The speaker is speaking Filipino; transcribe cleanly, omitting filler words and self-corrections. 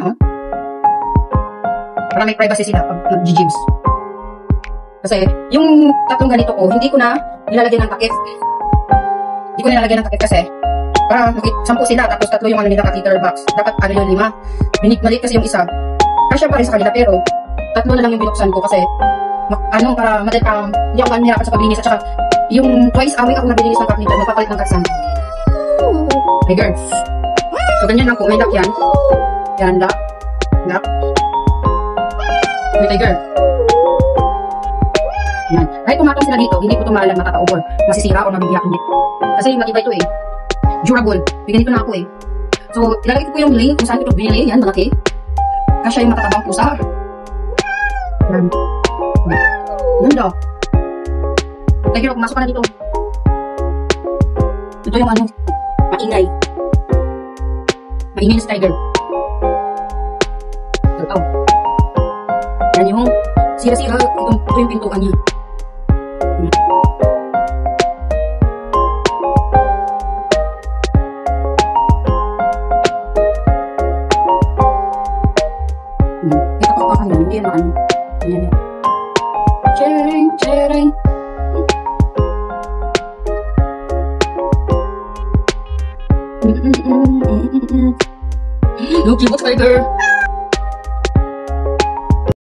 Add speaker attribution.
Speaker 1: No? Para may privacy sila pag nag-gyms. Kasi, yung tatlong ganito ko, hindi ko na nilalagyan ng takip. Hindi ko nilalagyan ng takip kasi, para 10 sila, tapos 3 yung nila catheter box. Dapat yung 5. Maliit kasi yung isa. Kasya pa rin sa kanila, pero 3 na lang yung binuksan ko kasi, para hindi ako manirapan sa paglinis. At saka, yung twice a week ako naglilinis ng catheter, magpapalit ng katsan. Hey girl. So, ganyan lang po. May lock yan. Yan, lock. Lock. Hey girl. Yan. Kahit pumatong sila dito, hindi ko ito malang matataubol. Masisira o mabibiyak hindi. Kasi matibay ito eh. Durable. May ganito na ako eh. So, ilalagay ko po yung link kung saan ito binili. Yan, malaki. Kasi yung matatabang pusa. Yan. Yan daw. Hey girl, pumasok ka na dito. Ito yung maingay. Maingay na si Tiger. Ito. Yan yung sira-sira. Ito yung pintuan niya. Ito po ako yan. Hindi yan maano. Yan yan. Chering, chering. Look, cute Tiger.